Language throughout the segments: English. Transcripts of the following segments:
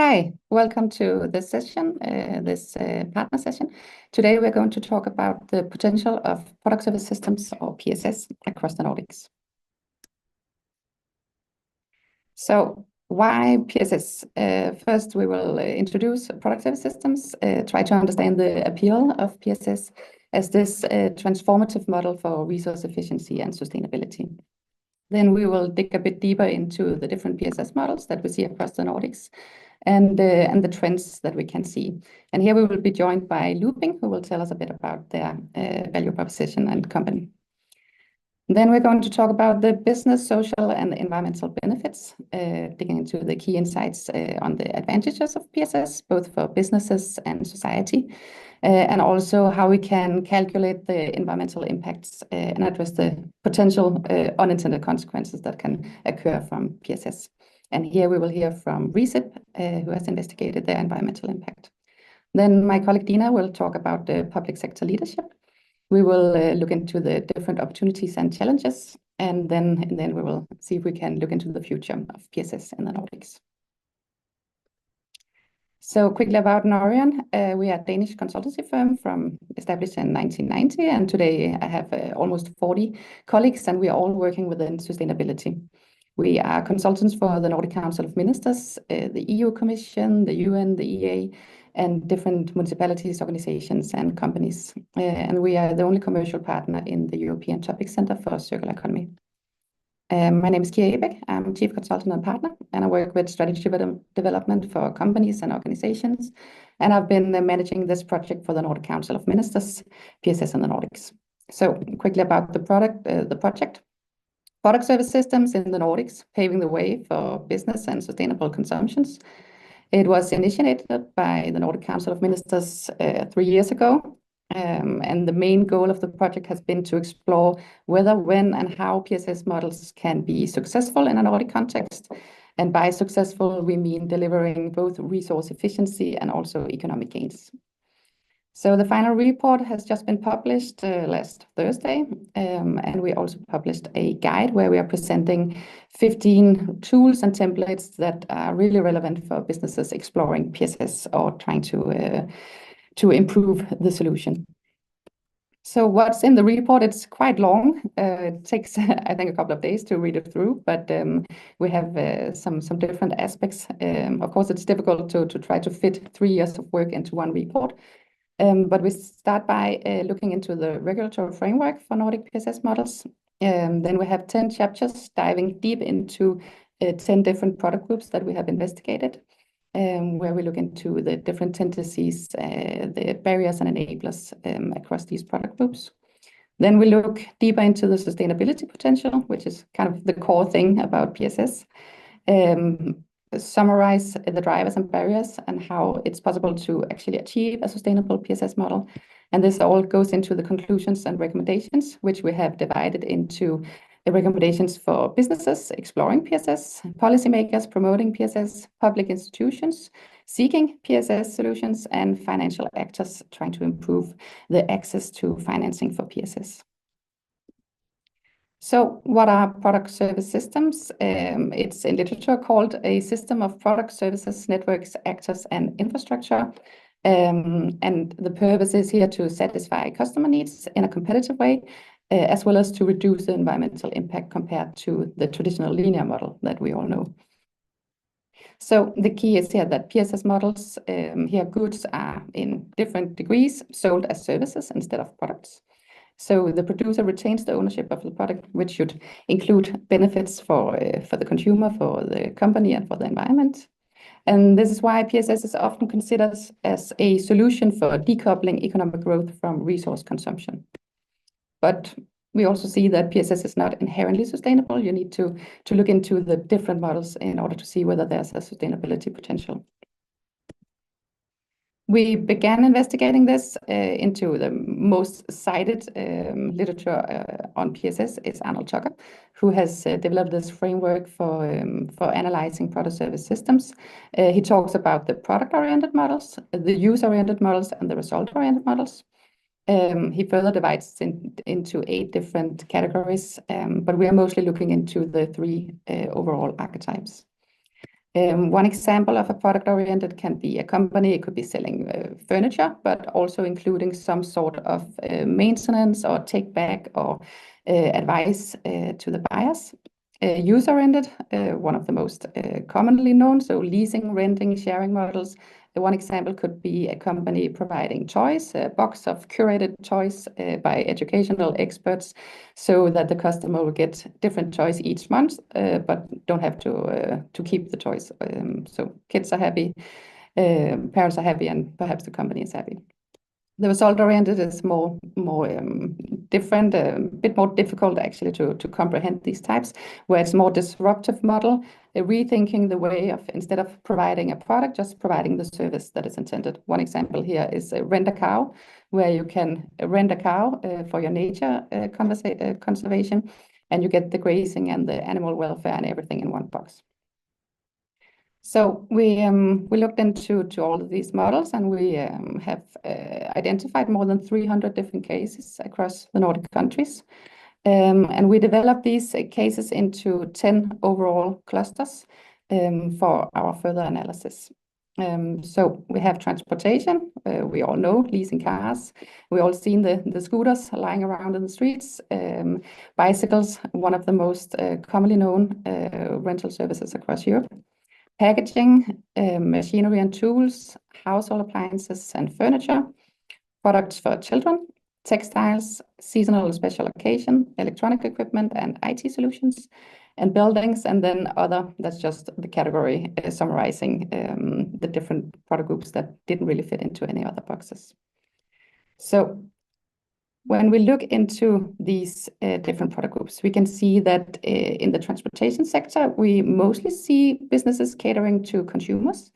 Hi, welcome to this session, this partner session. Today we're going to talk about the potential of Product Service Systems, or PSS, across the Nordics. So why PSS? First, we will introduce Product Service Systems, try to understand the appeal of PSS as this transformative model for resource efficiency and sustainability. Then we will dig a bit deeper into the different PSS models that we see across the Nordics and the trends that we can see. And here we will be joined by Looping, who will tell us a bit about their value proposition and company. Then we're going to talk about the business, social, and environmental benefits, digging into the key insights on the advantages of PSS, both for businesses and society, and also how we can calculate the environmental impacts and address the potential unintended consequences that can occur from PSS. And here we will hear from Recip, who has investigated their environmental impact. Then my colleague Dina will talk about the public sector leadership. We will look into the different opportunities and challenges, and then we will see if we can look into the future of PSS in the Nordics. So quickly about Norion, we are a Danish consultancy firm established in 1990, and today I have almost 40 colleagues, and we are all working within sustainability. We are consultants for the Nordic Council of Ministers, the EU Commission, the UN, the EA, and different municipalities, organizations, and companies. And we are the only commercial partner in the European Topic Center for Circular Economy. My name is Kia Ebeck. I'm Chief Consultant and Partner, and I work with strategy development for companies and organizations. And I've been managing this project for the Nordic Council of Ministers, PSS in the Nordics. So quickly about the project. Product Service Systems in the Nordics, paving the way for business and sustainable consumptions. It was initiated by the Nordic Council of Ministers 3 years ago. And the main goal of the project has been to explore whether, when, and how PSS models can be successful in a Nordic context. And by successful, we mean delivering both resource efficiency and also economic gains. So the final report has just been published last Thursday, and we also published a guide where we are presenting 15 tools and templates that are really relevant for businesses exploring PSS or trying to improve the solution. So what's in the report? It's quite long. It takes, I think, a couple of days to read it through, but we have some different aspects. Of course, it's difficult to try to fit 3 years of work into one report. But we start by looking into the regulatory framework for Nordic PSS models. Then we have 10 chapters diving deep into 10 different product groups that we have investigated, where we look into the different tendencies, the barriers and enablers across these product groups. Then we look deeper into the sustainability potential, which is kind of the core thing about PSS. Summarize the drivers and barriers and how it's possible to actually achieve a sustainable PSS model. And this all goes into the conclusions and recommendations, which we have divided into the recommendations for businesses exploring PSS, policymakers promoting PSS, public institutions seeking PSS solutions, and financial actors trying to improve the access to financing for PSS. So what are product service systems? It's in literature called a system of product services, networks, actors, and infrastructure. And the purpose is here to satisfy customer needs in a competitive way, as well as to reduce the environmental impact compared to the traditional linear model that we all know. So the key is here that PSS models, here goods are in different degrees sold as services instead of products. So the producer retains the ownership of the product, which should include benefits for the consumer, for the company, and for the environment. And this is why PSS is often considered as a solution for decoupling economic growth from resource consumption. But we also see that PSS is not inherently sustainable. You need to look into the different models in order to see whether there's a sustainability potential. We began investigating this into the most cited literature on PSS is Arnold Tucker, who has developed this framework for analyzing product service systems. He talks about the product-oriented models, the use-oriented models, and the result-oriented models. He further divides into 8 different categories, but we are mostly looking into the 3 overall archetypes. One example of a product-oriented can be a company. It could be selling furniture, but also including some sort of maintenance or take back or advice to the buyers. User-oriented, one of the most commonly known, so leasing, renting, sharing models. One example could be a company providing toys, a box of curated toys by educational experts, so that the customer will get different toys each month, but don't have to keep the toys. So kids are happy, parents are happy, and perhaps the company is happy. The result-oriented is more different, a bit more difficult actually to comprehend these types, where it's more disruptive model, rethinking the way of, instead of providing a product, just providing the service that is intended. One example here is rent a cow, where you can rent a cow for your nature conservation, and you get the grazing and the animal welfare and everything in one box. So we looked into all of these models, and we have identified more than 300 different cases across the Nordic countries. And we developed these cases into 10 overall clusters for our further analysis. So we have transportation. We all know leasing cars. We all seen the scooters lying around in the streets. Bicycles, one of the most commonly known rental services across Europe. Packaging, machinery and tools, household appliances and furniture, products for children, textiles, seasonal and special occasion, electronic equipment and IT solutions, and buildings, and then other, that's just the category summarizing the different product groups that didn't really fit into any other boxes. So when we look into these different product groups, we can see that in the transportation sector, we mostly see businesses catering to consumers.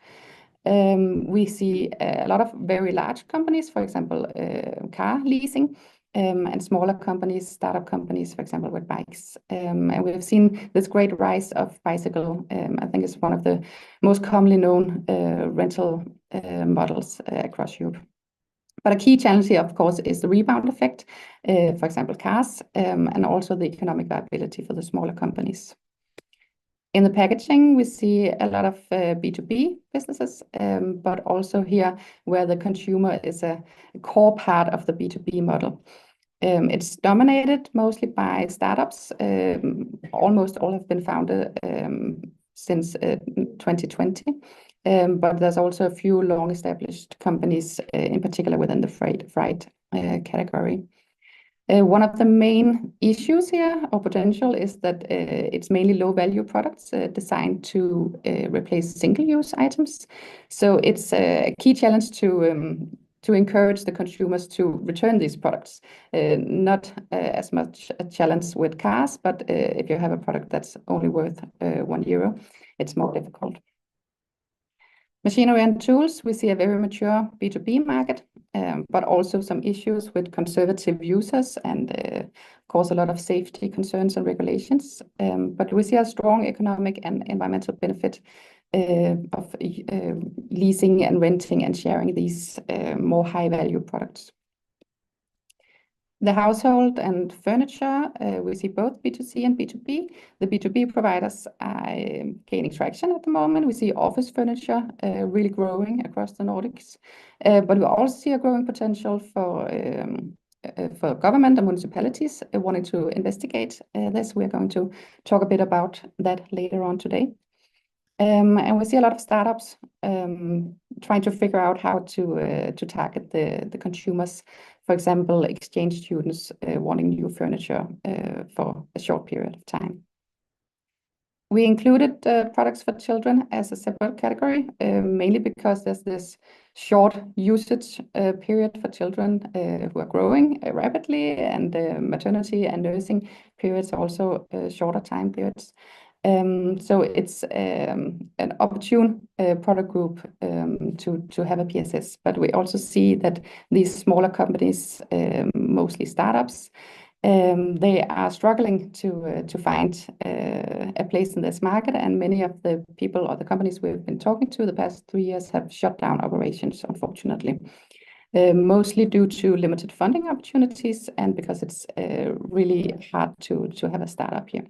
We see a lot of very large companies, for example, car leasing, and smaller companies, startup companies, for example, with bikes. And we've seen this great rise of bicycle. I think it's one of the most commonly known rental models across Europe. But a key challenge here, of course, is the rebound effect, for example, cars, and also the economic viability for the smaller companies. In the packaging, we see a lot of B2B businesses, but also here where the consumer is a core part of the B2B model. It's dominated mostly by startups. Almost all have been founded since 2020. But there's also a few long-established companies, in particular within the freight category. One of the main issues here, or potential, is that it's mainly low-value products designed to replace single-use items. So it's a key challenge to encourage the consumers to return these products. Not as much a challenge with cars, but if you have a product that's only worth €1, it's more difficult. Machinery and tools, we see a very mature B2B market, but also some issues with conservative users and, of course, a lot of safety concerns and regulations. But we see a strong economic and environmental benefit of leasing and renting and sharing these more high-value products. The household and furniture, we see both B2C and B2B. The B2B providers are gaining traction at the moment. We see office furniture really growing across the Nordics. But we also see a growing potential for government and municipalities wanting to investigate this. We're going to talk a bit about that later on today. And we see a lot of startups trying to figure out how to target the consumers. For example, exchange students wanting new furniture for a short period of time. We included products for children as a separate category, mainly because there's this short usage period for children who are growing rapidly, and maternity and nursing periods are also shorter time periods. So it's an opportune product group to have a PSS. But we also see that these smaller companies, mostly startups, they are struggling to find a place in this market, and many of the people or the companies we've been talking to the past 3 years have shut down operations, unfortunately. Mostly due to limited funding opportunities and because it's really hard to have a startup here.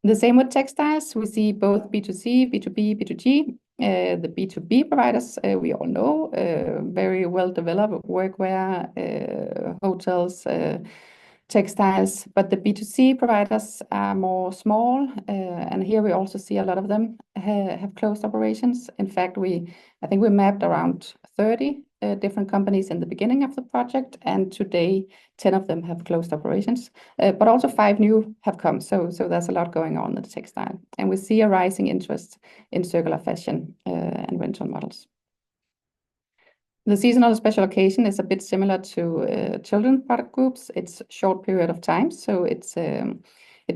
The same with textiles. We see both B2C, B2B, B2G. The B2B providers, we all know, very well developed workwear, hotels, textiles, but the B2C providers are more small, and here we also see a lot of them have closed operations. In fact, I think we mapped around 30 different companies in the beginning of the project, and today 10 of them have closed operations, but also 5 new have come. So there's a lot going on in the textile, and we see a rising interest in circular fashion and rental models. The seasonal special occasion is a bit similar to children product groups. It's a short period of time, so it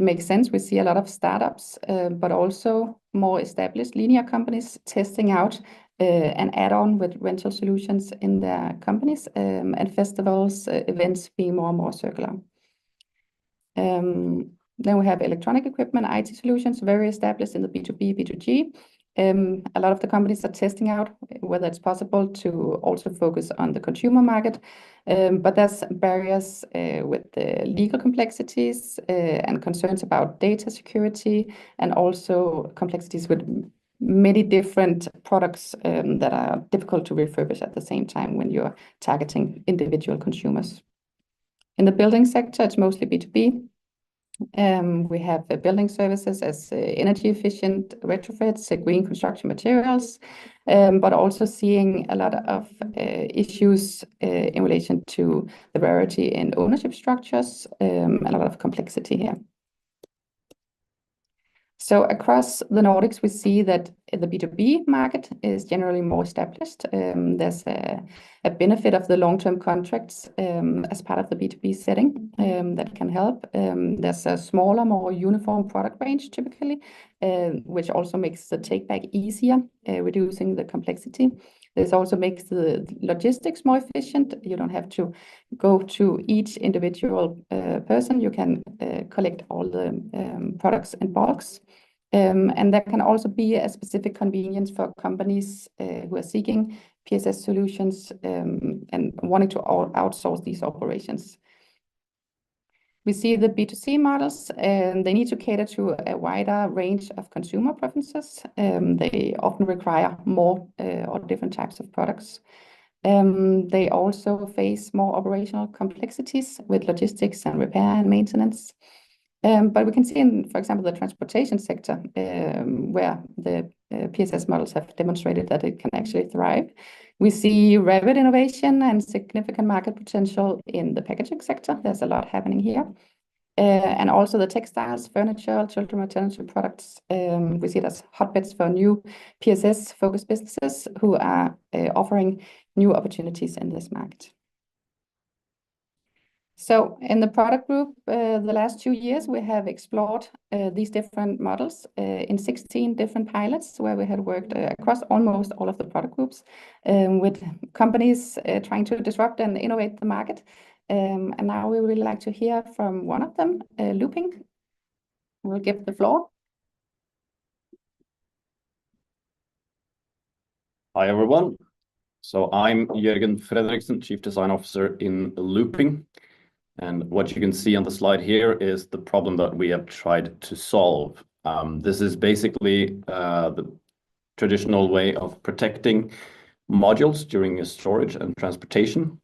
makes sense. We see a lot of startups, but also more established linear companies testing out an add-on with rental solutions in their companies, and festivals, events being more and more circular. Then we have electronic equipment, IT solutions, very established in the B2B, B2G. A lot of the companies are testing out whether it's possible to also focus on the consumer market, but there's barriers with the legal complexities and concerns about data security, and also complexities with many different products that are difficult to refurbish at the same time when you're targeting individual consumers. In the building sector, it's mostly B2B. We have building services as energy efficient retrofits, green construction materials, but also seeing a lot of issues in relation to the variety in ownership structures, and a lot of complexity here. So across the Nordics, we see that the B2B market is generally more established. There's a benefit of the long-term contracts as part of the B2B setting that can help. There's a smaller, more uniform product range typically, which also makes the take-back easier, reducing the complexity. This also makes the logistics more efficient. You don't have to go to each individual person. You can collect all the products in bulks. And there can also be a specific convenience for companies who are seeking PSS solutions and wanting to outsource these operations. We see the B2C models, and they need to cater to a wider range of consumer preferences. They often require more or different types of products. They also face more operational complexities with logistics and repair and maintenance. But we can see in, for example, the transportation sector, where the PSS models have demonstrated that it can actually thrive. We see rapid innovation and significant market potential in the packaging sector. There's a lot happening here. And also the textiles, furniture, children maternity products. We see it as hotbeds for new PSS-focused businesses who are offering new opportunities in this market. So in the product group, the last 2 years, we have explored these different models in 16 different pilots where we had worked across almost all of the product groups with companies trying to disrupt and innovate the market. And now we would really like to hear from one of them, Looping. We'll give the floor. Hi, everyone. So I'm Jørgen Fredriksen, Chief Design Officer in Looping. And what you can see on the slide here is the problem that we have tried to solve. This is basically the traditional way of protecting modules during storage and transportation,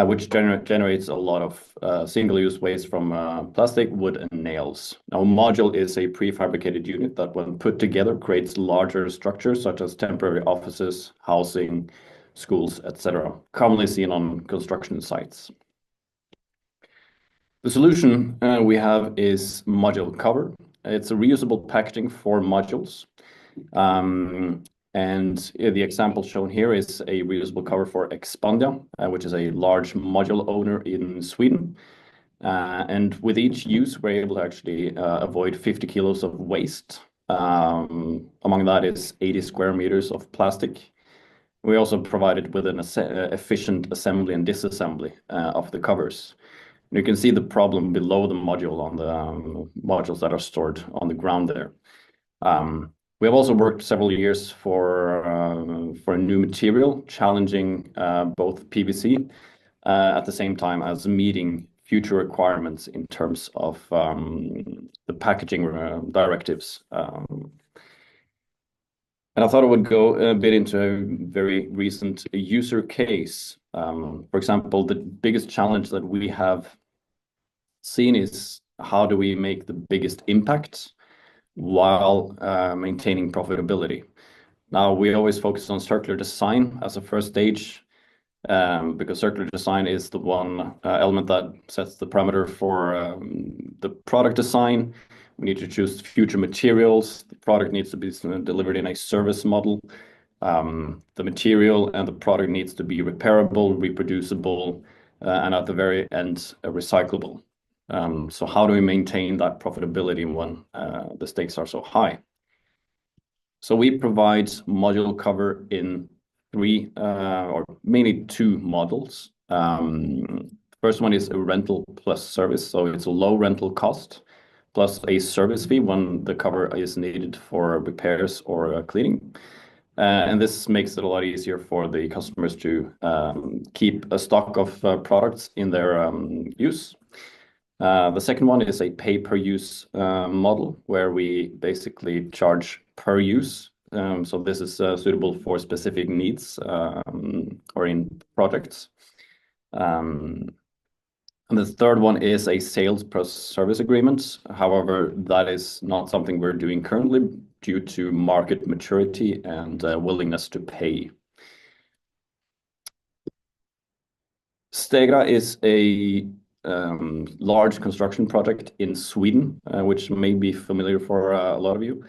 which generates a lot of single-use waste from plastic, wood, and nails. Now, a module is a prefabricated unit that, when put together, creates larger structures such as temporary offices, housing, schools, etc., commonly seen on construction sites. The solution we have is module cover. It's a reusable packaging for modules. And the example shown here is a reusable cover for Expandia, which is a large module owner in Sweden. And with each use, we're able to actually avoid 50 kilos of waste. Among that is 80 square meters of plastic. We also provided with an efficient assembly and disassembly of the covers. You can see the problem below the module on the modules that are stored on the ground there. We have also worked several years for a new material, challenging both PVC at the same time as meeting future requirements in terms of the packaging directives. And I thought I would go a bit into a very recent user case. For example, the biggest challenge that we have seen is how do we make the biggest impact while maintaining profitability. Now, we always focus on circular design as a first stage, because circular design is the one element that sets the parameter for the product design. We need to choose future materials. The product needs to be delivered in a service model. The material and the product needs to be repairable, reproducible, and at the very end, recyclable. So how do we maintain that profitability when the stakes are so high? So we provide module cover in three or mainly two models. First one is a rental plus service, so it's a low rental cost plus a service fee when the cover is needed for repairs or cleaning. And this makes it a lot easier for the customers to keep a stock of products in their use. The second one is a pay-per-use model where we basically charge per use. So this is suitable for specific needs or in projects. And the third one is a sales plus service agreement. However, that is not something we're doing currently due to market maturity and willingness to pay. Stegra is a large construction project in Sweden, which may be familiar for a lot of you.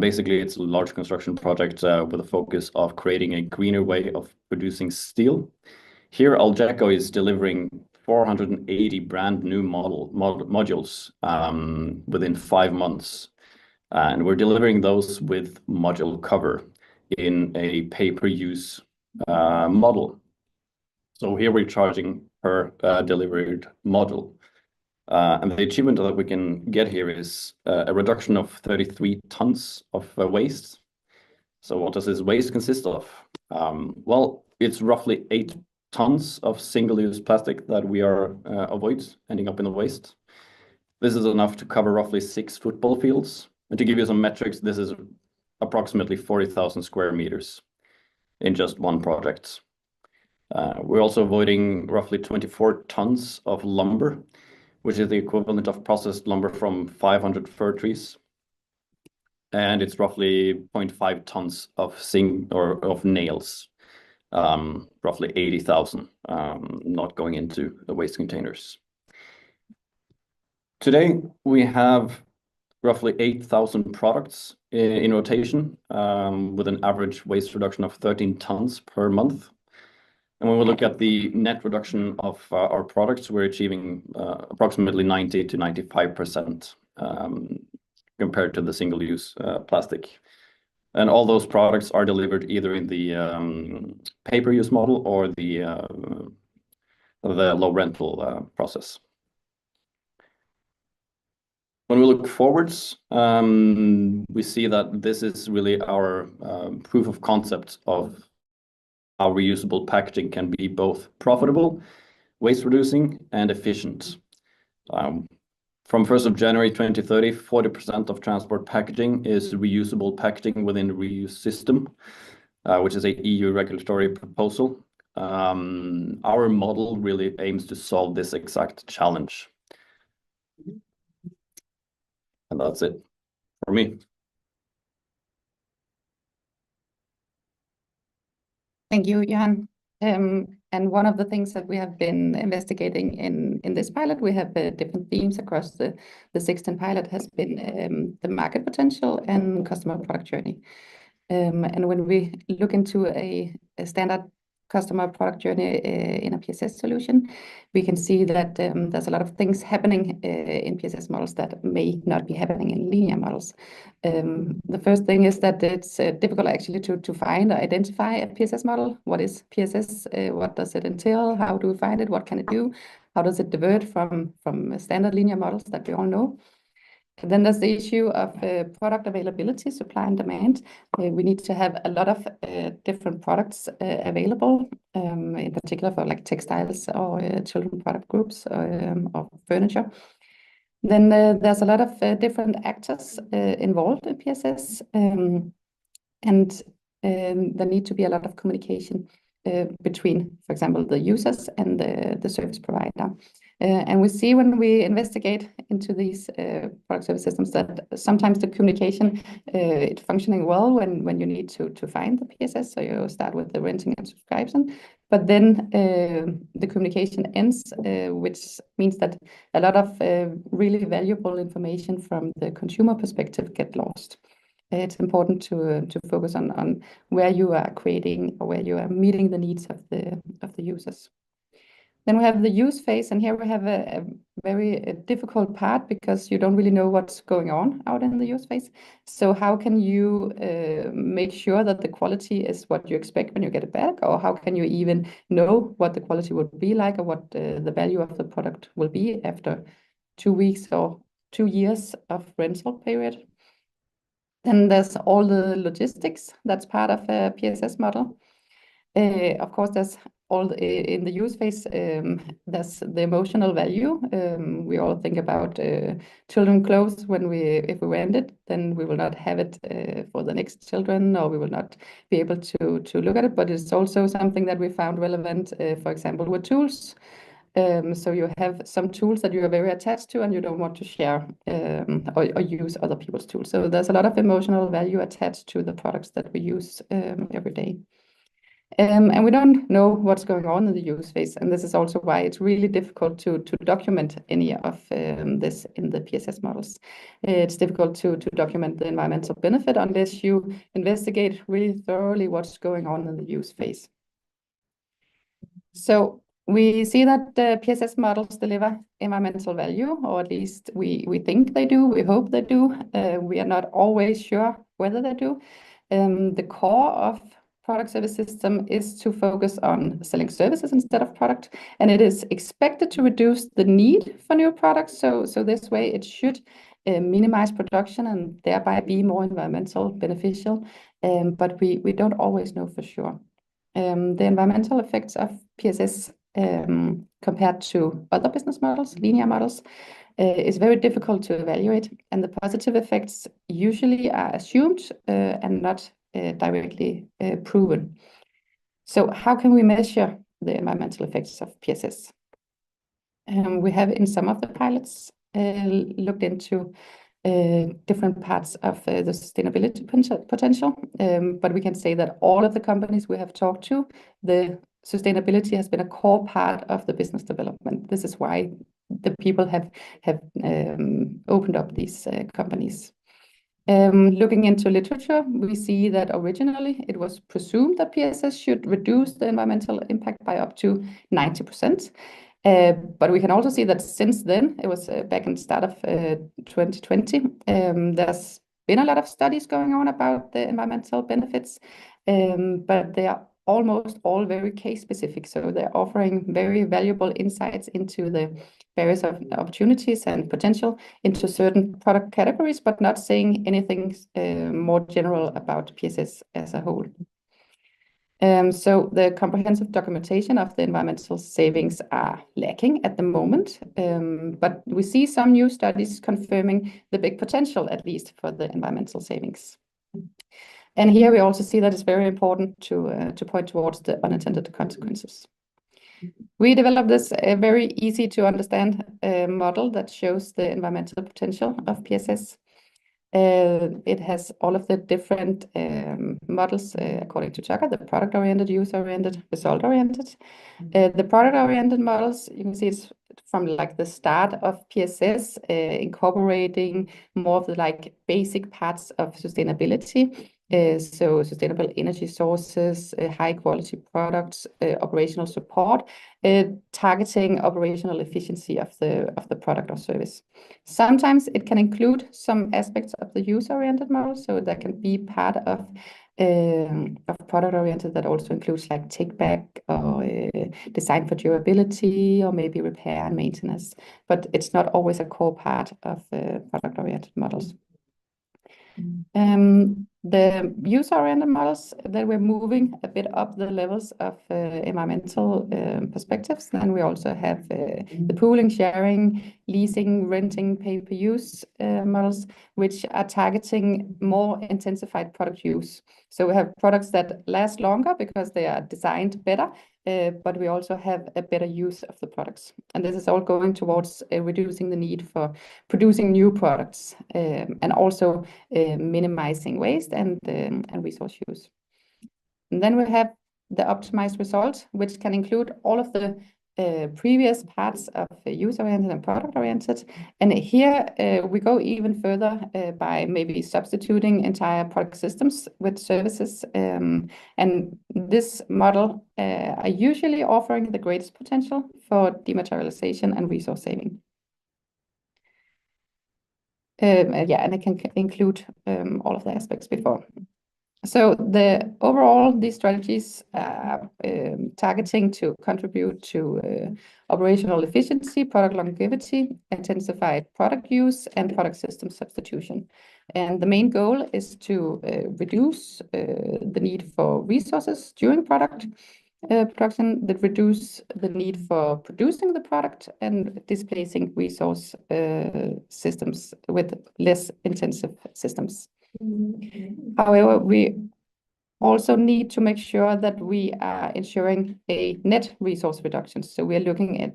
Basically, it's a large construction project with a focus of creating a greener way of producing steel. Here, Algeco is delivering 480 brand new modules within 5 months. And we're delivering those with module cover in a pay-per-use model. So here we're charging per delivered module. And the achievement that we can get here is a reduction of 33 tons of waste. So what does this waste consist of? Well, it's roughly 8 tons of single-use plastic that we are avoid ending up in the waste. This is enough to cover roughly 6 football fields. And to give you some metrics, this is approximately 40,000 square meters in just one project. We're also avoiding roughly 24 tons of lumber, which is the equivalent of processed lumber from 500 fir trees. And it's roughly 0.5 tons of nails, roughly 80,000, not going into the waste containers. Today, we have roughly 8,000 products in rotation, with an average waste reduction of 13 tons per month. And when we look at the net reduction of our products, we're achieving approximately 90 to 95% compared to the single-use plastic. And all those products are delivered either in the pay-per-use model or the low rental process. When we look forwards, we see that this is really our proof of concept of how reusable packaging can be both profitable, waste reducing, and efficient. From 1st of January 2030, 40% of transport packaging is reusable packaging within the reuse system, which is a EU regulatory proposal. Our model really aims to solve this exact challenge. And that's it for me. Thank you, Johan. And one of the things that we have been investigating in this pilot, we have different themes across the 16 pilot has been the market potential and customer product journey. And when we look into a standard customer product journey in a PSS solution, we can see that there's a lot of things happening in PSS models that may not be happening in linear models. The first thing is that it's difficult actually to find or identify a PSS model. What is PSS? What does it entail? How do we find it? What can it do? How does it divert from standard linear models that we all know? Then there's the issue of product availability, supply and demand. We need to have a lot of different products available, in particular for like textiles or children product groups or furniture. Then there's a lot of different actors involved in PSS, and there need to be a lot of communication between, for example, the users and the service provider. And we see when we investigate into these product service systems that sometimes the communication it's functioning well when you need to find the PSS. So you start with the renting and subscription, but then the communication ends, which means that a lot of really valuable information from the consumer perspective get lost. It's important to focus on where you are creating or where you are meeting the needs of the users. Then we have the use phase, and here we have a very difficult part because you don't really know what's going on out in the use phase. So how can you make sure that the quality is what you expect when you get it back, or how can you even know what the quality would be like, or what the value of the product will be after 2 weeks or 2 years of rental period? Then there's all the logistics that's part of a PSS model. Of course, there's all in the use phase, there's the emotional value. We all think about children clothes if we rent it, then we will not have it for the next children, or we will not be able to look at it. But it's also something that we found relevant, for example, with tools. So you have some tools that you are very attached to and you don't want to share or use other people's tools. So there's a lot of emotional value attached to the products that we use every day. And we don't know what's going on in the use phase. And this is also why it's really difficult to document any of this in the PSS models. It's difficult to document the environmental benefit unless you investigate really thoroughly what's going on in the use phase. So we see that the PSS models deliver environmental value, or at least we think they do, we hope they do. We are not always sure whether they do. The core of product service system is to focus on selling services instead of product, and it is expected to reduce the need for new products. So this way it should minimize production and thereby be more environmental beneficial, but we don't always know for sure. The environmental effects of PSS compared to other business models, linear models, is very difficult to evaluate, and the positive effects usually are assumed and not directly proven. So how can we measure the environmental effects of PSS? We have in some of the pilots looked into different parts of the sustainability potential, but we can say that all of the companies we have talked to, the sustainability has been a core part of the business development. This is why the people have opened up these companies. Looking into literature, we see that originally it was presumed that PSS should reduce the environmental impact by up to 90%. But we can also see that since then, it was back in the start of 2020, there's been a lot of studies going on about the environmental benefits, but they are almost all very case specific. So they're offering very valuable insights into the various opportunities and potential into certain product categories, but not saying anything more general about PSS as a whole. So the comprehensive documentation of the environmental savings are lacking at the moment, but we see some new studies confirming the big potential, at least for the environmental savings. And here we also see that it's very important to point towards the unintended consequences. We developed this very easy to understand model that shows the environmental potential of PSS. It has all of the different models according to Tucker, the product-oriented, user-oriented, result-oriented. The product-oriented models, you can see it's from like the start of PSS, incorporating more of the like basic parts of sustainability. So sustainable energy sources, high quality products, operational support, targeting operational efficiency of the product or service. Sometimes it can include some aspects of the user-oriented model, so that can be part of of product-oriented that also includes like take-back or design for durability or maybe repair and maintenance. But it's not always a core part of product-oriented models. The user-oriented models, that we're moving a bit up the levels of environmental perspectives. Then we also have the pooling, sharing, leasing, renting, pay-per-use models, which are targeting more intensified product use. So we have products that last longer because they are designed better, but we also have a better use of the products. And this is all going towards reducing the need for producing new products and also minimizing waste and resource use. And then we have the optimized result, which can include all of the previous parts of user-oriented and product-oriented. And here we go even further by maybe substituting entire product systems with services. And this model are usually offering the greatest potential for dematerialization and resource saving. And it can include all of the aspects before. So these strategies are targeting to contribute to operational efficiency, product longevity, intensified product use, and product system substitution. And the main goal is to reduce the need for resources during product production, that reduce the need for producing the product and displacing resource systems with less intensive systems. However, we also need to make sure that we are ensuring a net resource reduction. So we are looking at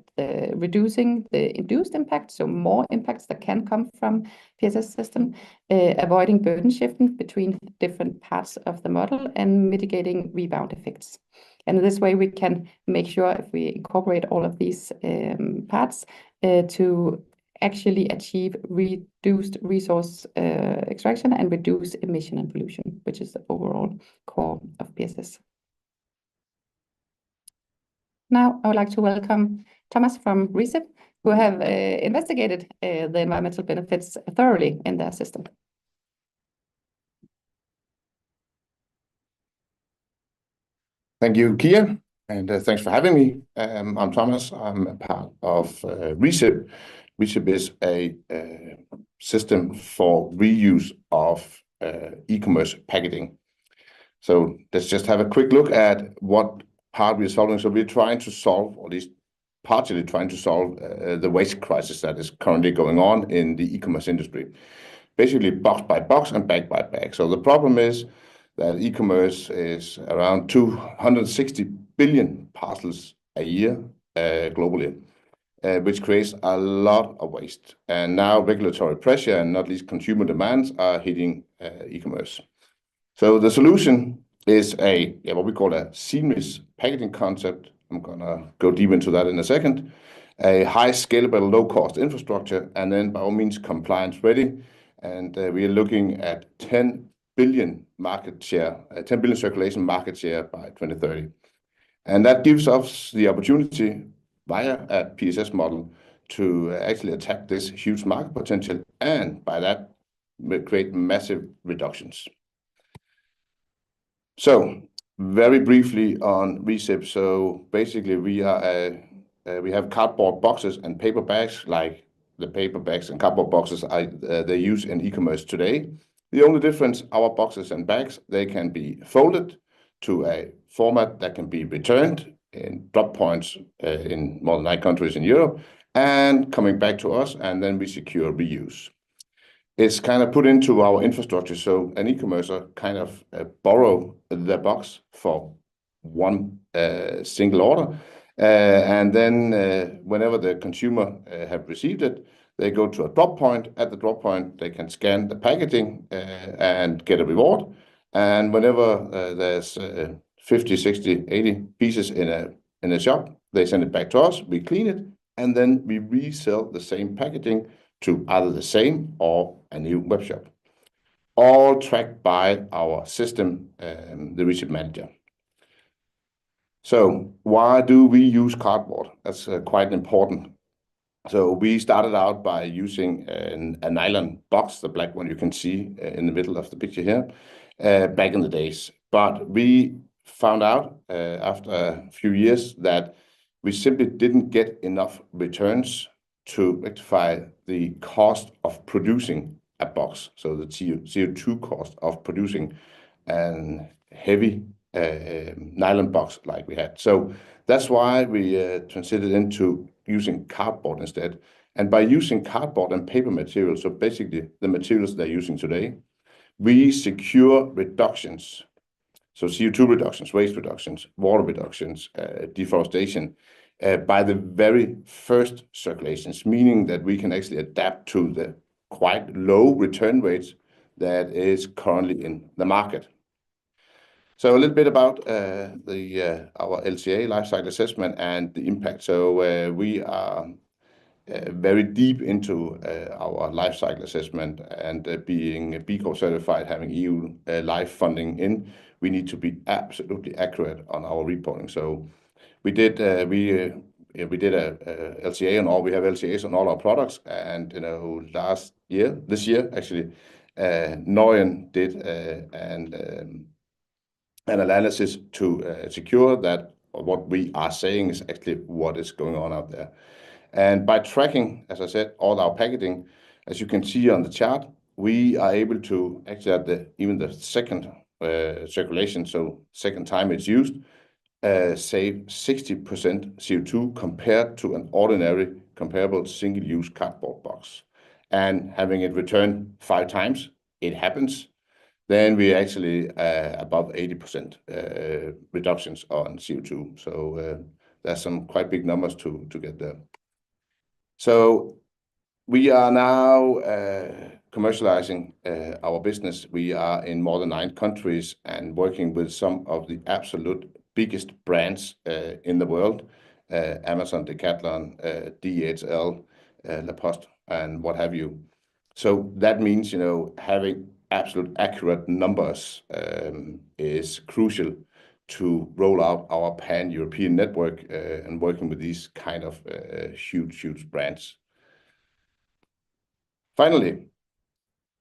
reducing the induced impact, so more impacts that can come from PSS system, avoiding burden shifting between different parts of the model, and mitigating rebound effects. And this way we can make sure, if we incorporate all of these parts, to actually achieve reduced resource extraction and reduce emission and pollution, which is the overall core of PSS. Now I would like to welcome Thomas from Recip, who have investigated the environmental benefits thoroughly in their system. Thank you, Kia, and thanks for having me. I'm Thomas. I'm a part of Recip. Recip is a system for reuse of e-commerce packaging. So let's just have a quick look at what part we're solving. So we're trying to solve, or at least partially trying to solve, the waste crisis that is currently going on in the e-commerce industry. Basically box by box and bag by bag. So the problem is that e-commerce is around 260 billion parcels a year globally, which creates a lot of waste. And now regulatory pressure and not least consumer demands are hitting e-commerce. So the solution is what we call a seamless packaging concept. I'm gonna go deep into that in a second. A high scalable, low cost infrastructure, and then by all means compliance ready. And we are looking at 10 billion market share, 10 billion circulation market share by 2030. And that gives us the opportunity via a PSS model to actually attack this huge market potential, and by that we create massive reductions. So very briefly on Recip. So basically we have cardboard boxes and paper bags, like the paper bags and cardboard boxes they use in e-commerce today. The only difference, our boxes and bags, they can be folded to a format that can be returned in drop points in more than 9 countries in Europe, and coming back to us, and then we secure reuse. It's kind of put into our infrastructure, so an e-commercer kind of borrow the box for one single order, and then whenever the consumer have received it, they go to a drop point. At the drop point, they can scan the packaging and get a reward. And whenever there's 50, 60, 80 pieces in a shop, they send it back to us, we clean it, and then we resell the same packaging to either the same or a new web shop. All tracked by our system, the Recip Manager. So why do we use cardboard? That's quite important. So we started out by using a nylon box, the black one you can see in the middle of the picture here. back in the days. But we found out after a few years that we simply didn't get enough returns to rectify the cost of producing a box, so the CO2 cost of producing a heavy nylon box like we had. So that's why we transited into using cardboard instead. And by using cardboard and paper materials, so basically the materials they're using today, we secure reductions. So CO2 reductions, waste reductions, water reductions, deforestation, by the very first circulations, meaning that we can actually adapt to the quite low return rates that is currently in the market. So a little bit about our LCA lifecycle assessment and the impact. So we are very deep into our lifecycle assessment, and being B Corp certified, having EU life funding in, we need to be absolutely accurate on our reporting. So we did a LCA on all. We have LCAs on all our products, and this year actually, Nordic did an analysis to secure that what we are saying is actually what is going on out there. And by tracking, as I said, all our packaging, as you can see on the chart, we are able to actually at even the second circulation, so second time it's used, save 60% CO2 compared to an ordinary comparable single-use cardboard box. And having it returned 5 times, it happens, then we actually above 80% reductions on CO2. So there's some quite big numbers to get there. So we are now commercializing our business. We are in more than 9 countries and working with some of the absolute biggest brands in the world, Amazon, Decathlon, DHL, La Poste, and what have you. So that means, having absolute accurate numbers is crucial to roll out our pan-European network and working with these kind of huge brands. Finally,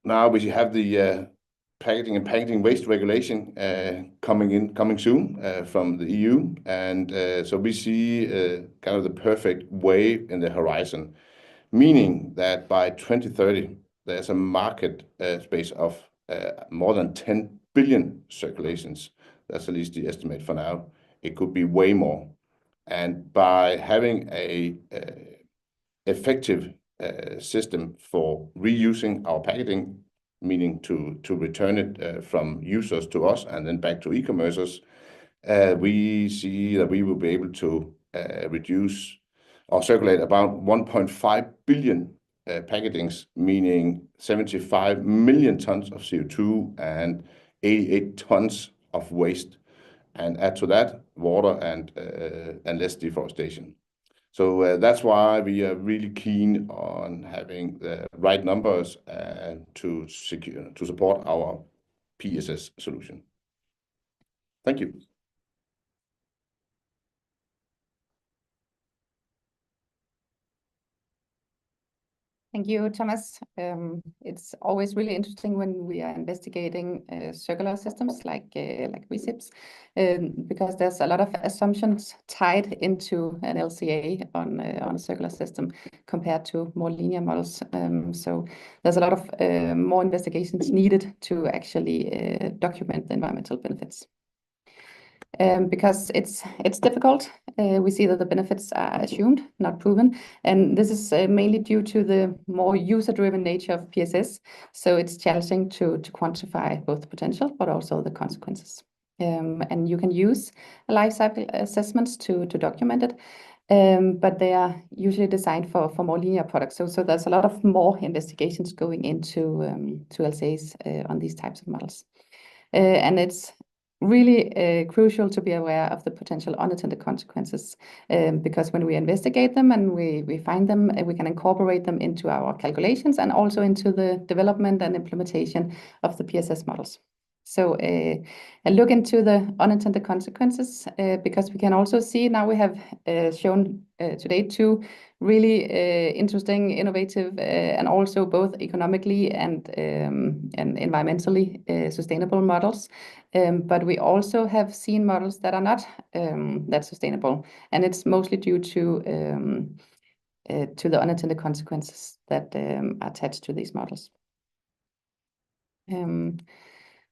now we have the packaging and packaging waste regulation coming soon from the EU, and so we see kind of the perfect wave in the horizon, meaning that by 2030 there's a market space of more than 10 billion circulations. That's at least the estimate for now. It could be way more. And by having a effective system for reusing our packaging, meaning to return it from users to us and then back to e-commerces, we see that we will be able to reduce or circulate about 1.5 billion packagings, meaning 75 million tons of CO2 and 88 tons of waste, and add to that water and less deforestation. So that's why we are really keen on having the right numbers to support our PSS solution. Thank you. Thank you, Thomas. It's always really interesting when we are investigating circular systems like recips, because there's a lot of assumptions tied into an LCA on a circular system compared to more linear models. So there's a lot of more investigations needed to actually document the environmental benefits. Because it's difficult. We see that the benefits are assumed, not proven, and this is mainly due to the more user-driven nature of PSS. So it's challenging to quantify both the potential but also the consequences. And you can use life cycle assessments to document it, but they are usually designed for more linear products. So there's a lot of more investigations going into to LCAs on these types of models, and it's really crucial to be aware of the potential unintended consequences, because when we investigate them and we find them, we can incorporate them into our calculations and also into the development and implementation of the PSS models. So a look into the unintended consequences, because we can also see now we have shown today two really interesting, innovative, and also both economically and environmentally sustainable models. But we also have seen models that are not that sustainable, and it's mostly due to the unintended consequences that are attached to these models.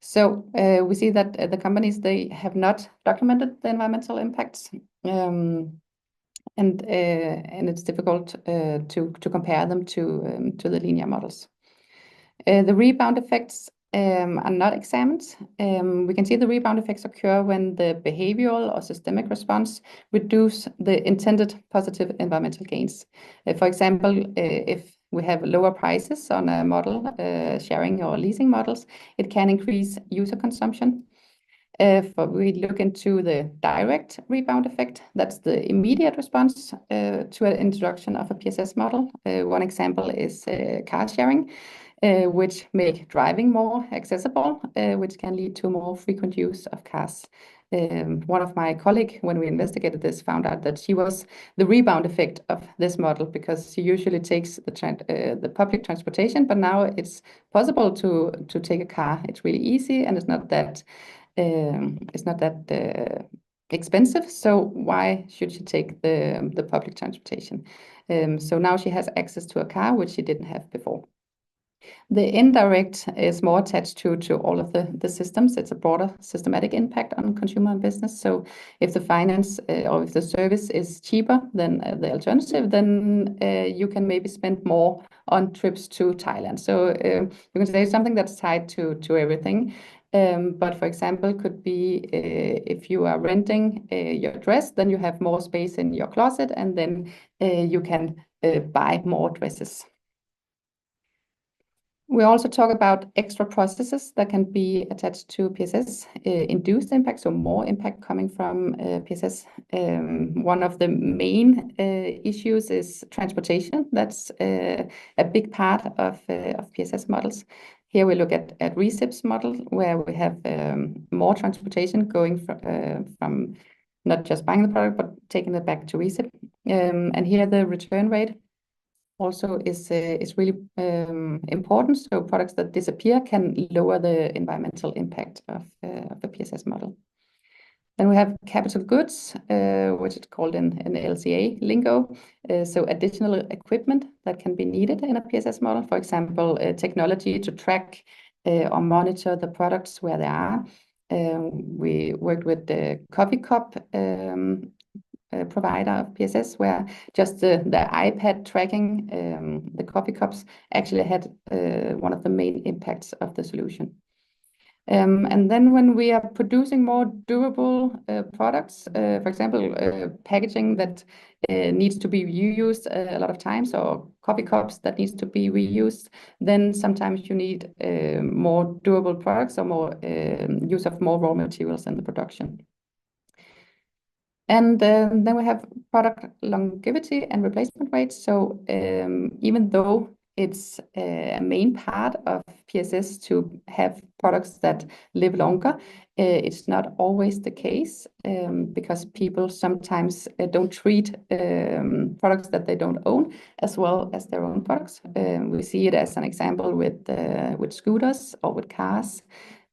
So we see that the companies, they have not documented the environmental impacts, and it's difficult to compare them to the linear models. The rebound effects are not examined. We can see the rebound effects occur when the behavioral or systemic response reduce the intended positive environmental gains. For example, if we have lower prices on a model, sharing or leasing models, it can increase user consumption. If we look into the direct rebound effect, that's the immediate response to an introduction of a PSS model. One example is car sharing, which make driving more accessible, which can lead to more frequent use of cars. One of my colleagues, when we investigated this, found out that she was the rebound effect of this model, because she usually takes the public transportation, but now it's possible to take a car. It's really easy, and it's not that expensive. So why should she take the public transportation? So now she has access to a car, which she didn't have before. The indirect is more attached to all of the systems. It's a broader systematic impact on consumer and business. So if the finance or if the service is cheaper than the alternative, then you can maybe spend more on trips to Thailand. So you can say something that's tied to everything. But for example, could be if you are renting your dress, then you have more space in your closet, and then you can buy more dresses. We also talk about extra processes that can be attached to PSS, induced impact, so more impact coming from PSS. One of the main issues is transportation. That's a big part of PSS models. Here we look at Recip's model, where we have more transportation going from not just buying the product, but taking it back to Recip. And here the return rate also is really important. So products that disappear can lower the environmental impact of the PSS model. Then we have capital goods, which is called in LCA lingo. So additional equipment that can be needed in a PSS model. For example, technology to track or monitor the products where they are. We worked with the coffee cup provider of PSS, where just the iPad tracking the coffee cups actually had one of the main impacts of the solution. And then when we are producing more durable products, for example, packaging that needs to be reused a lot of times, or coffee cups that needs to be reused, then sometimes you need more durable products or more use of more raw materials in the production. And then we have product longevity and replacement rates. So even though it's a main part of PSS to have products that live longer, it's not always the case, because people sometimes don't treat products that they don't own as well as their own products. We see it as an example with scooters or with cars.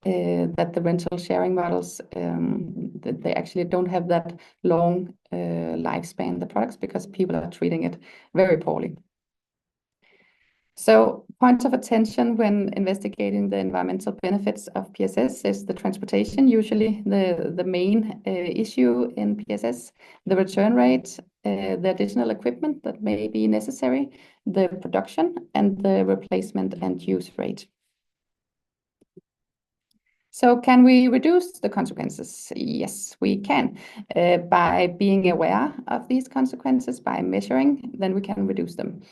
That the rental sharing models, that they actually don't have that long lifespan, the products, because people are treating it very poorly. So points of attention when investigating the environmental benefits of PSS is the transportation, usually the main issue in PSS, the return rate, the additional equipment that may be necessary, the production, and the replacement and use rate. So can we reduce the consequences? Yes, we can. By being aware of these consequences, by measuring, then we can reduce them.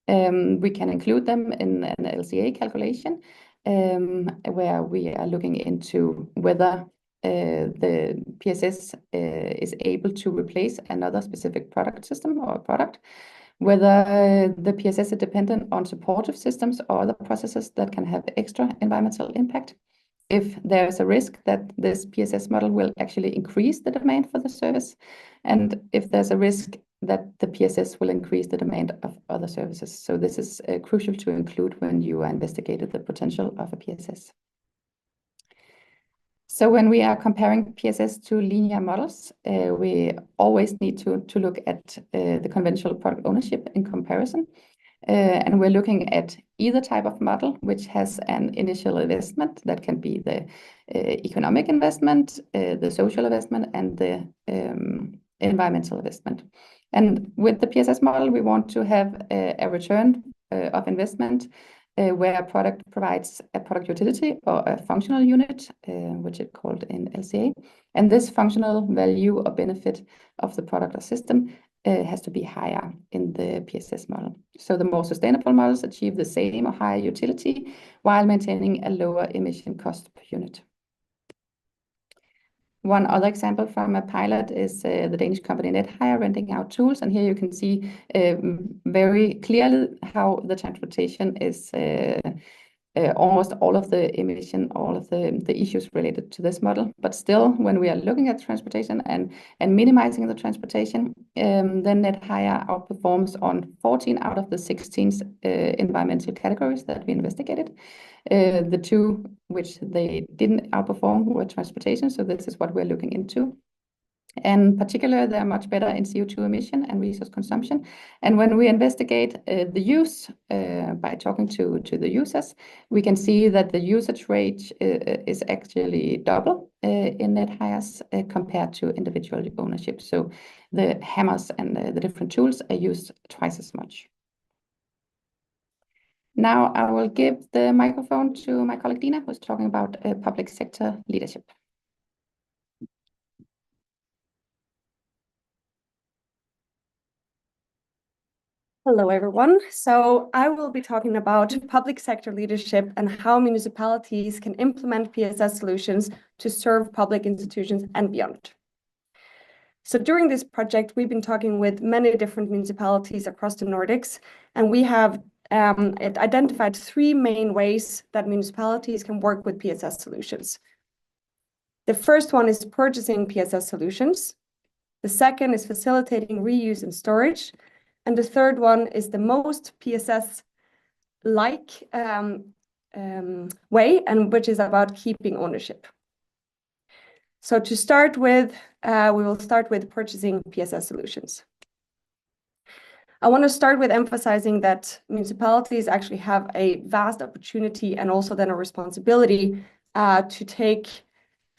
We can include them in an LCA calculation, where we are looking into whether the PSS is able to replace another specific product system or product, whether the PSS is dependent on supportive systems or other processes that can have extra environmental impact. if there's a risk that this PSS model will actually increase the demand for the service, and if there's a risk that the PSS will increase the demand of other services. So this is crucial to include when you investigated the potential of a PSS. So when we are comparing PSS to linear models, we always need to look at the conventional product ownership in comparison. And we're looking at either type of model, which has an initial investment that can be the economic investment, the social investment, and the environmental investment. And with the PSS model, we want to have a return of investment where a product provides a product utility or a functional unit, which is called in LCA. And this functional value or benefit of the product or system has to be higher in the PSS model. So the more sustainable models achieve the same or higher utility while maintaining a lower emission cost per unit. One other example from a pilot is the Danish company NetHire renting out tools. And here you can see very clearly how the transportation is almost all of the emission, all of the issues related to this model. But still, when we are looking at transportation and minimizing the transportation, then NetHire outperforms on 14 out of the 16 environmental categories that we investigated. The two which they didn't outperform were transportation, so this is what we're looking into. And in particular, they're much better in CO2 emission and resource consumption. And when we investigate the use by talking to the users, we can see that the usage rate is actually double in NetHire's compared to individual ownership. So the hammers and the different tools are used twice as much. Now I will give the microphone to my colleague Dina, who's talking about public sector leadership. Hello, everyone. So I will be talking about public sector leadership and how municipalities can implement PSS solutions to serve public institutions and beyond. So during this project, we've been talking with many different municipalities across the Nordics, and we have identified 3 main ways that municipalities can work with PSS solutions. The first one is purchasing PSS solutions. The second is facilitating reuse and storage. And the third one is the most PSS-like way, and which is about keeping ownership. So to start with, we will start with purchasing PSS solutions. I want to start with emphasizing that municipalities actually have a vast opportunity and also then a responsibility to take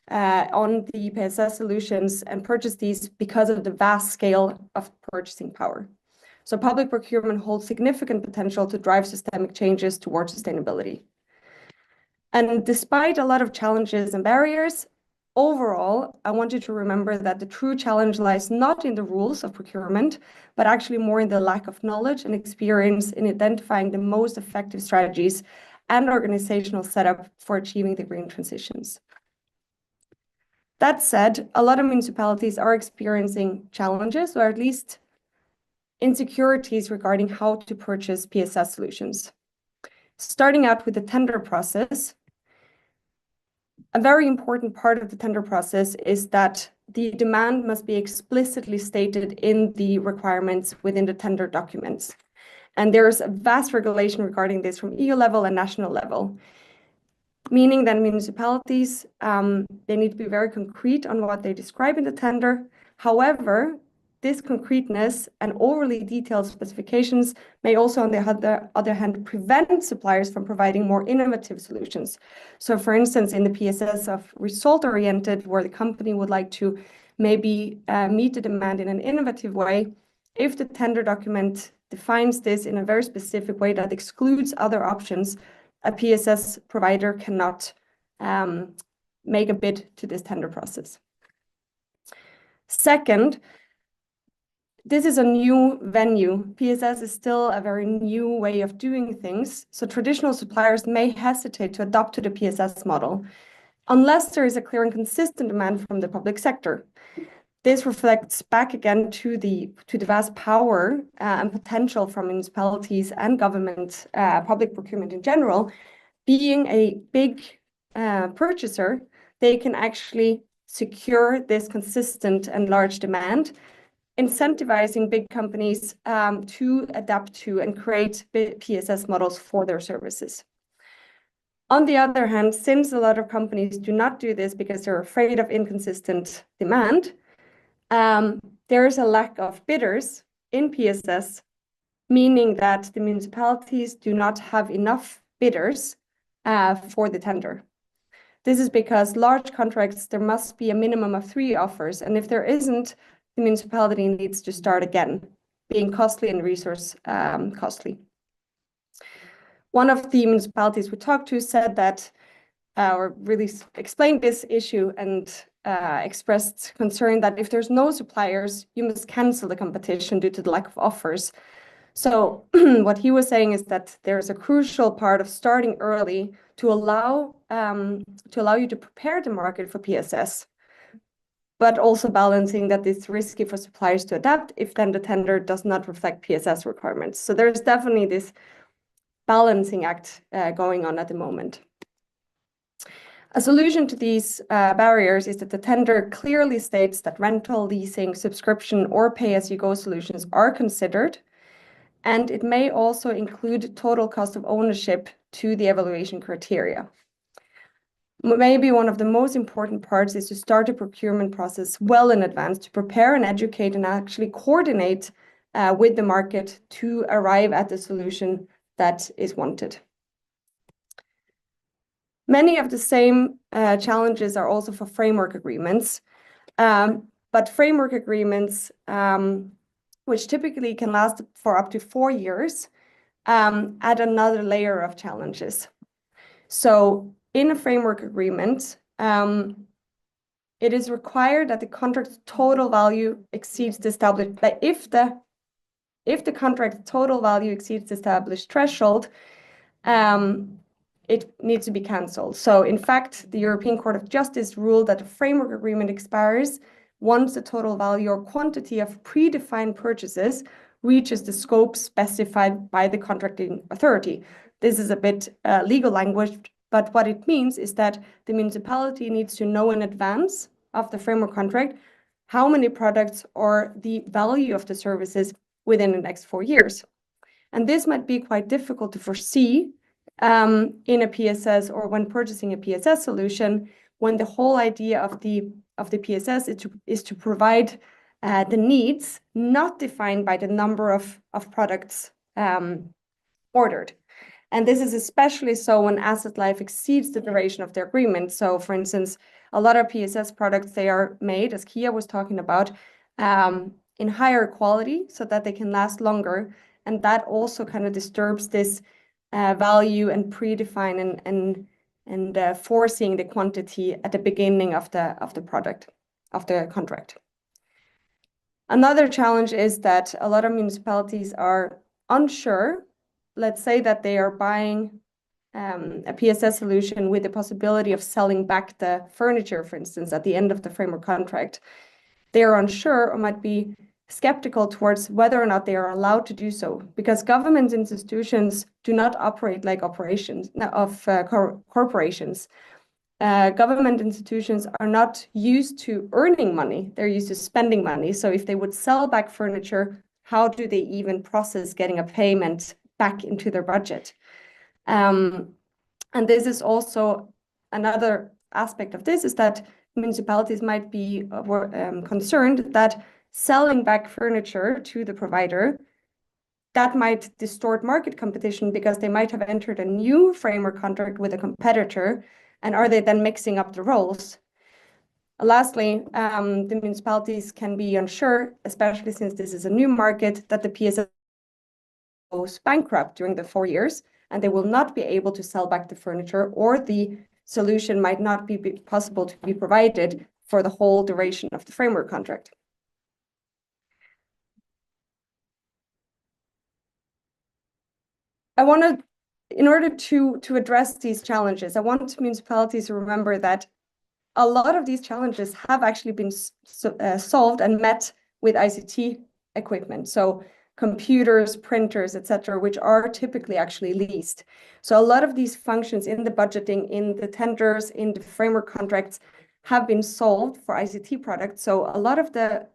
on the PSS solutions and purchase these because of the vast scale of purchasing power. So public procurement holds significant potential to drive systemic changes towards sustainability. And despite a lot of challenges and barriers, overall, I want you to remember that the true challenge lies not in the rules of procurement, but actually more in the lack of knowledge and experience in identifying the most effective strategies and organizational setup for achieving the green transitions. That said, a lot of municipalities are experiencing challenges, or at least insecurities regarding how to purchase PSS solutions. Starting out with the tender process, a very important part of the tender process is that the demand must be explicitly stated in the requirements within the tender documents. And there's a vast regulation regarding this from EU level and national level, meaning that municipalities, they need to be very concrete on what they describe in the tender. However, this concreteness and overly detailed specifications may also, on the other hand, prevent suppliers from providing more innovative solutions. So, for instance, in the PSS of result-oriented, where the company would like to maybe meet the demand in an innovative way, if the tender document defines this in a very specific way that excludes other options, a PSS provider cannot make a bid to this tender process. Second, this is a new venue. PSS is still a very new way of doing things, so traditional suppliers may hesitate to adopt to the PSS model unless there is a clear and consistent demand from the public sector. This reflects back again to the vast power and potential from municipalities and government, public procurement in general, being a big purchaser, they can actually secure this consistent and large demand, incentivizing big companies to adapt to and create PSS models for their services. On the other hand, since a lot of companies do not do this because they're afraid of inconsistent demand, there is a lack of bidders in PSS, meaning that the municipalities do not have enough bidders for the tender. This is because large contracts, there must be a minimum of 3 offers, and if there isn't, the municipality needs to start again, being costly and resource costly. One of the municipalities we talked to said that, or really explained this issue and expressed concern that if there's no suppliers, you must cancel the competition due to the lack of offers. So what he was saying is that there's a crucial part of starting early to allow you to prepare the market for PSS, but also balancing that it's risky for suppliers to adapt if then the tender does not reflect PSS requirements. So there's definitely this balancing act going on at the moment. A solution to these barriers is that the tender clearly states that rental, leasing, subscription, or pay-as-you-go solutions are considered, and it may also include total cost of ownership to the evaluation criteria. Maybe one of the most important parts is to start a procurement process well in advance to prepare and educate and actually coordinate with the market to arrive at the solution that is wanted. Many of the same challenges are also for framework agreements, but framework agreements, which typically can last for up to 4 years, add another layer of challenges. So in a framework agreement, it is required that the contract's total value exceeds the established, that if the contract total value exceeds the established threshold, it needs to be cancelled. So in fact, the European Court of Justice ruled that a framework agreement expires once the total value or quantity of predefined purchases reaches the scope specified by the contracting authority. This is a bit legal language, but what it means is that the municipality needs to know in advance of the framework contract how many products or the value of the services within the next 4 years. And this might be quite difficult to foresee in a PSS or when purchasing a PSS solution, when the whole idea of the PSS is to provide the needs not defined by the number of products ordered. And this is especially so when asset life exceeds the duration of the agreement. So for instance, a lot of PSS products, they are made, as Kia was talking about, in higher quality so that they can last longer. And that also kind of disturbs this value and predefine and foreseeing the quantity at the beginning of the product, of the contract. Another challenge is that a lot of municipalities are unsure. Let's say that they are buying a PSS solution with the possibility of selling back the furniture, for instance, at the end of the framework contract. They are unsure or might be skeptical towards whether or not they are allowed to do so, because government institutions do not operate like operations of corporations. Government institutions are not used to earning money, they're used to spending money. So if they would sell back furniture, how do they even process getting a payment back into their budget? And this is also another aspect of this, is that municipalities might be concerned that selling back furniture to the provider, that might distort market competition because they might have entered a new framework contract with a competitor, and are they then mixing up the roles? Lastly, the municipalities can be unsure, especially since this is a new market, that the PSS goes bankrupt during the 4 years, and they will not be able to sell back the furniture, or the solution might not be possible to be provided for the whole duration of the framework contract. In order to address these challenges, I want municipalities to remember that a lot of these challenges have actually been solved and met with ICT equipment. So computers, printers, etc., which are typically actually leased. So a lot of these functions in the budgeting, in the tenders, in the framework contracts have been solved for ICT products. So a lot of the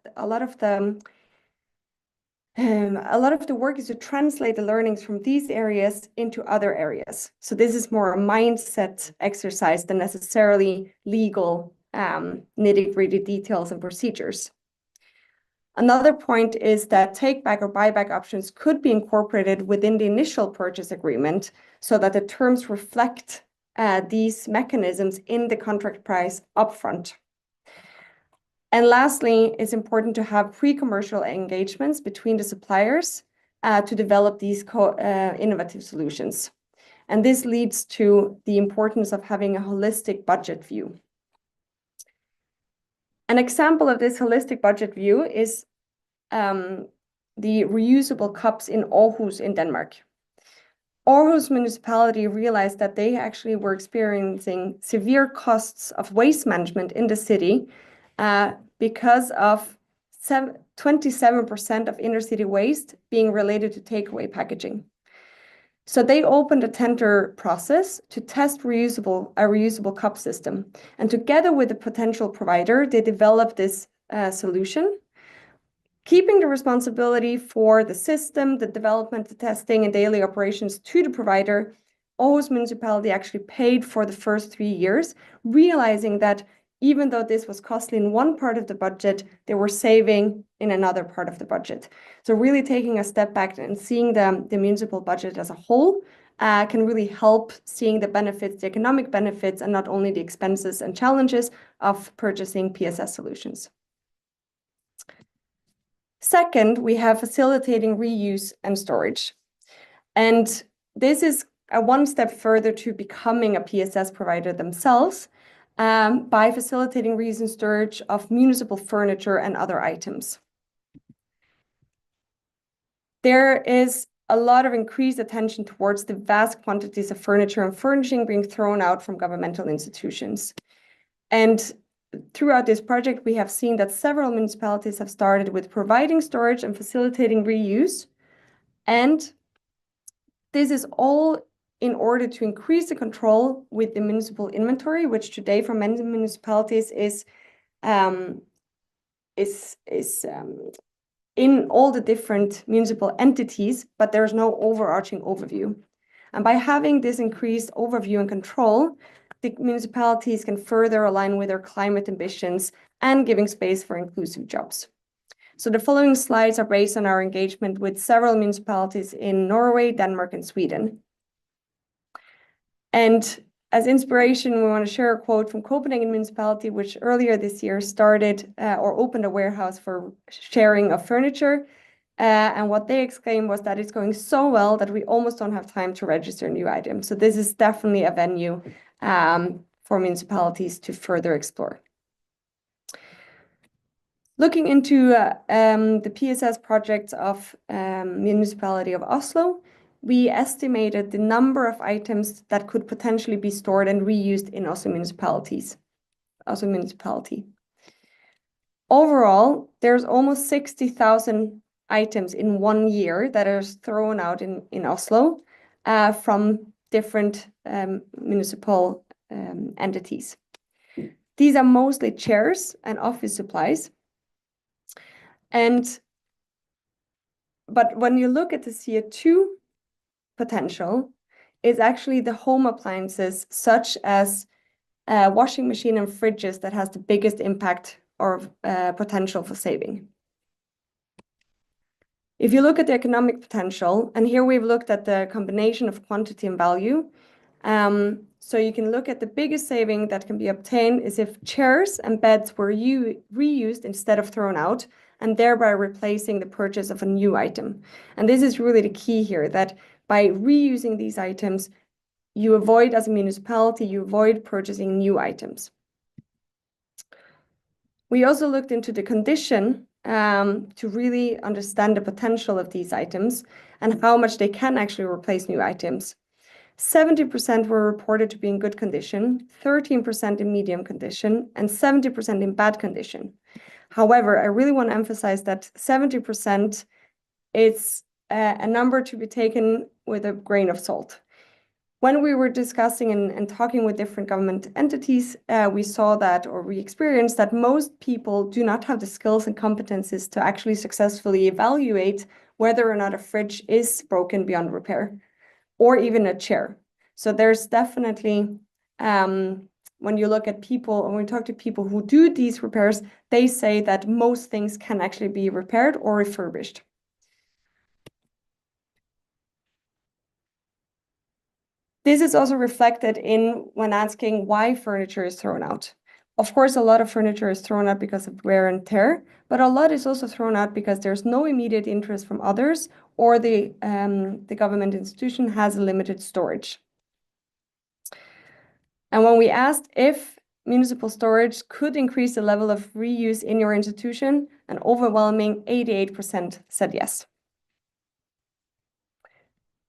work is to translate the learnings from these areas into other areas. So this is more a mindset exercise than necessarily legal nitty-gritty details and procedures. Another point is that take-back or buyback options could be incorporated within the initial purchase agreement so that the terms reflect these mechanisms in the contract price upfront. And lastly, it's important to have pre-commercial engagements between the suppliers to develop these innovative solutions. And this leads to the importance of having a holistic budget view. An example of this holistic budget view is the reusable cups in Aarhus in Denmark. Aarhus municipality realized that they actually were experiencing severe costs of waste management in the city because of 27% of inner city waste being related to takeaway packaging. So they opened a tender process to test a reusable cup system. And together with the potential provider, they developed this solution, keeping the responsibility for the system, the development, the testing, and daily operations to the provider. Aarhus municipality actually paid for the first 3 years, realizing that even though this was costly in one part of the budget, they were saving in another part of the budget. So really taking a step back and seeing the municipal budget as a whole can really help seeing the benefits, the economic benefits, and not only the expenses and challenges of purchasing PSS solutions. Second, we have facilitating reuse and storage. And this is a one step further to becoming a PSS provider themselves, by facilitating reuse and storage of municipal furniture and other items. There is a lot of increased attention towards the vast quantities of furniture and furnishing being thrown out from governmental institutions. And throughout this project, we have seen that several municipalities have started with providing storage and facilitating reuse. And this is all in order to increase the control with the municipal inventory, which today for many municipalities is in all the different municipal entities, but there's no overarching overview. And by having this increased overview and control, the municipalities can further align with their climate ambitions and giving space for inclusive jobs. So the following slides are based on our engagement with several municipalities in Norway, Denmark, and Sweden. And as inspiration, we want to share a quote from Copenhagen Municipality, which earlier this year started or opened a warehouse for sharing of furniture. And what they exclaimed was that it's going so well that we almost don't have time to register new items. So this is definitely a venue for municipalities to further explore. Looking into the PSS projects of Municipality of Oslo, we estimated the number of items that could potentially be stored and reused in Oslo municipality. Overall, there's almost 60,000 items in 1 year that are thrown out in Oslo from different municipal entities. These are mostly chairs and office supplies. But when you look at the CO2 potential, is actually the home appliances such as washing machine and fridges that has the biggest impact or potential for saving. If you look at the economic potential, and here we've looked at the combination of quantity and value, so you can look at the biggest saving that can be obtained is if chairs and beds were reused instead of thrown out, and thereby replacing the purchase of a new item. And this is really the key here, that by reusing these items, you avoid, as a municipality, you avoid purchasing new items. We also looked into the condition to really understand the potential of these items and how much they can actually replace new items. 70% were reported to be in good condition, 13% in medium condition, and 70% in bad condition. However, I really want to emphasize that 70% it's a number to be taken with a grain of salt. When we were discussing and talking with different government entities, we saw that, or we experienced that most people do not have the skills and competencies to actually successfully evaluate whether or not a fridge is broken beyond repair, or even a chair. So there's definitely, when you look at people, and we talk to people who do these repairs, they say that most things can actually be repaired or refurbished. This is also reflected in when asking why furniture is thrown out. Of course, a lot of furniture is thrown out because of wear and tear, but a lot is also thrown out because there's no immediate interest from others, or the government institution has limited storage. And when we asked if municipal storage could increase the level of reuse in your institution, an overwhelming 88% said yes.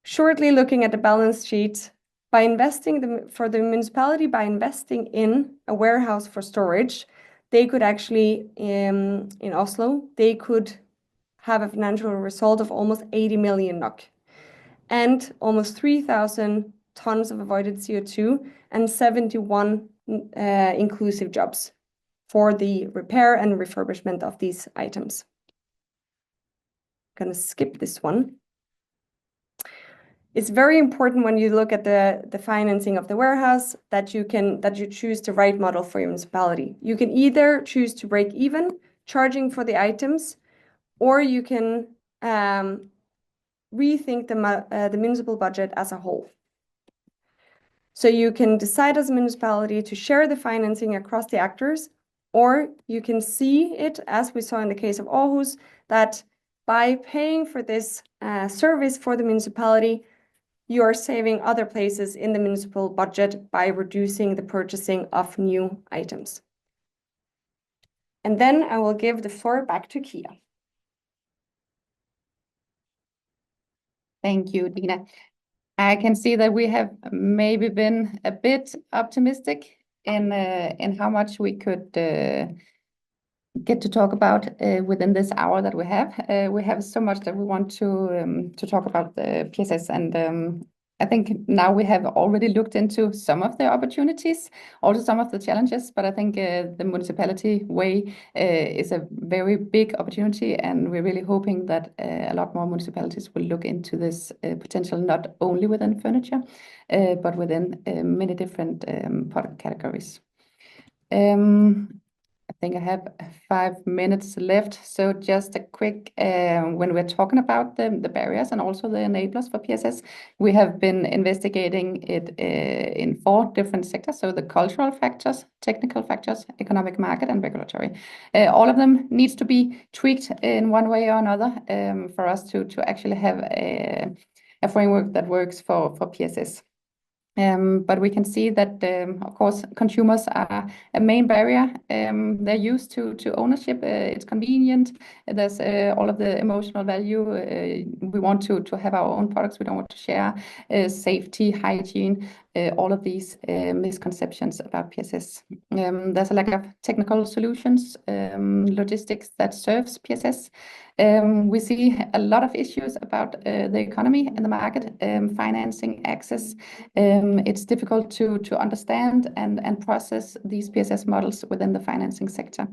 Shortly looking at the balance sheet, by investing for the municipality, by investing in a warehouse for storage, they could actually, in Oslo, they could have a financial result of almost 80 million NOK and almost 3,000 tons of avoided CO2 and 71 inclusive jobs for the repair and refurbishment of these items. I'm going to skip this one. It's very important when you look at the financing of the warehouse that you choose the right model for your municipality. You can either choose to break even, charging for the items, or you can rethink the municipal budget as a whole. So you can decide as a municipality to share the financing across the actors, or you can see it, as we saw in the case of Aarhus, that by paying for this service for the municipality, you are saving other places in the municipal budget by reducing the purchasing of new items. And then I will give the floor back to Kia. Thank you, Dina. I can see that we have maybe been a bit optimistic in how much we could get to talk about within this hour that we have. We have so much that we want to talk about the PSS, and I think now we have already looked into some of the opportunities, also some of the challenges, but I think the municipality way is a very big opportunity, and we're really hoping that a lot more municipalities will look into this potential, not only within furniture, but within many different product categories. I think I have 5 minutes left. So just a quick, when we're talking about the barriers and also the enablers for PSS, we have been investigating it in 4 different sectors. So the cultural factors, technical factors, economic market, and regulatory. All of them needs to be tweaked in one way or another for us to actually have a framework that works for PSS. But we can see that, of course, consumers are a main barrier. They're used to ownership. It's convenient. There's all of the emotional value. We want to have our own products. We don't want to share safety, hygiene, all of these misconceptions about PSS. There's a lack of technical solutions, logistics that serves PSS. We see a lot of issues about the economy and the market, financing, access. It's difficult to understand and process these PSS models within the financing sector.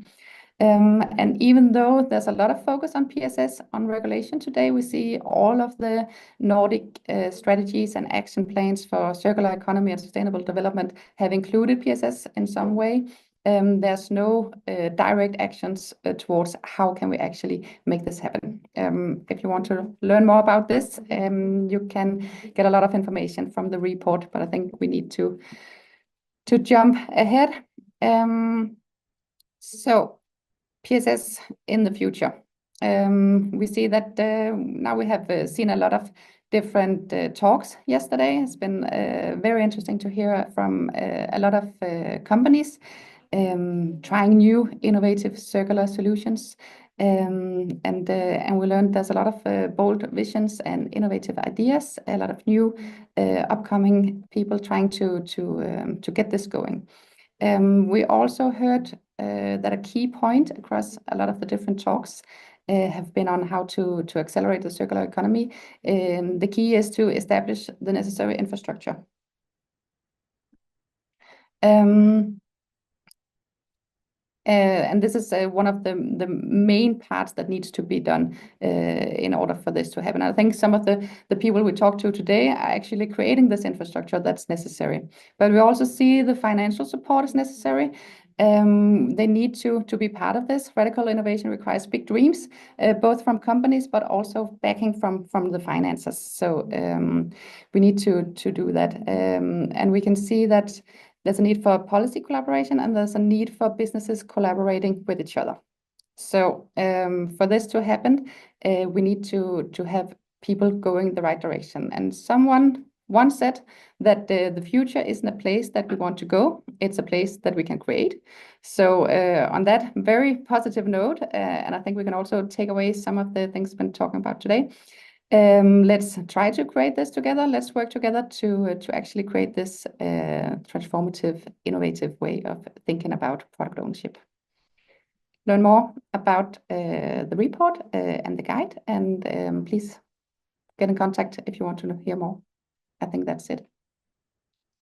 And even though there's a lot of focus on PSS, on regulation today, we see all of the Nordic strategies and action plans for circular economy and sustainable development have included PSS in some way. There's no direct actions towards how can we actually make this happen. If you want to learn more about this, you can get a lot of information from the report, but I think we need to jump ahead. So PSS in the future. We see that now we have seen a lot of different talks yesterday. It's been very interesting to hear from a lot of companies trying new innovative circular solutions. And we learned there's a lot of bold visions and innovative ideas, a lot of new upcoming people trying to get this going. We also heard that a key point across a lot of the different talks have been on how to accelerate the circular economy. The key is to establish the necessary infrastructure. And this is one of the main parts that needs to be done in order for this to happen. I think some of the people we talked to today are actually creating this infrastructure that's necessary. But we also see the financial support is necessary. They need to be part of this. Radical innovation requires big dreams, both from companies, but also backing from the finances. So we need to do that. And we can see that there's a need for policy collaboration, and there's a need for businesses collaborating with each other. So for this to happen, we need to have people going the right direction. And someone once said that the future isn't a place that we want to go, it's a place that we can create. So on that very positive note, and I think we can also take away some of the things we've been talking about today, let's try to create this together. Let's work together to actually create this transformative, innovative way of thinking about product ownership. Learn more about the report and the guide, and please get in contact if you want to hear more. I think that's it.